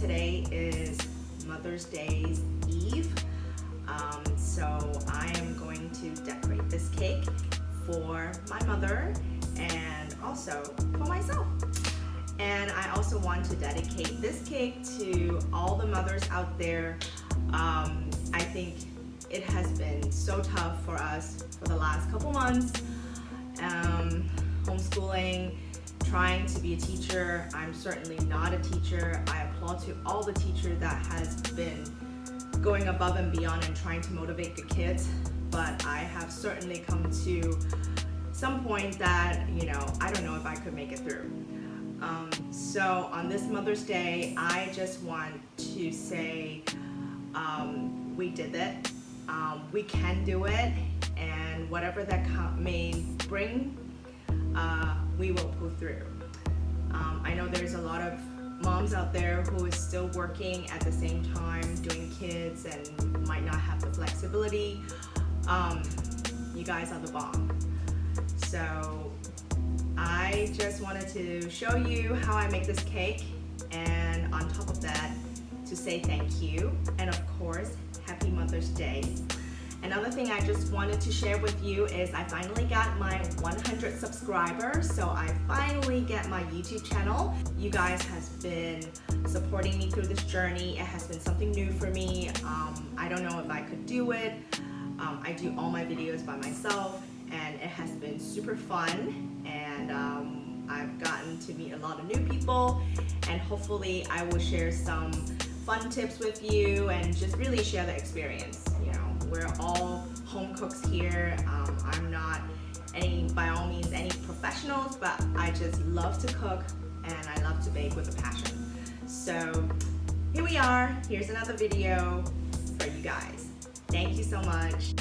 Today is Mother's Day Eve, so I am going to decorate this cake for my mother and also for myself. And I also want to dedicate this cake to all the mothers out there. I think it has been so tough for us for the last couple months, homeschooling, trying to be a teacher. I'm certainly not a teacher. I applaud to all the teachers that has been going above and beyond and trying to motivate the kids, but I have certainly come to some point that, I don't know if I could make it through. So on this Mother's Day, I just want to say we did it. We can do it, and whatever that may bring, we will pull through. I know there's a lot of moms out there who is still working at the same time, doing kids, and might not have the flexibility. You guys are the bomb. So I just wanted to show you how I make this cake, and on top of that, to say thank you, and of course, happy Mother's Day. Another thing I just wanted to share with you is I finally got my 100 subscribers, so I finally get my YouTube channel. You guys has been supporting me through this journey. It has been something new for me. I don't know if I could do it. I do all my videos by myself, and it has been super fun, and I've gotten to meet a lot of new people, and hopefully I will share some fun tips with you and just really share the experience. We're all home cooks here. I'm not by all means any professionals, but I just love to cook and I love to bake with a passion. So here we are. Here's another video for you guys. Thank you so much.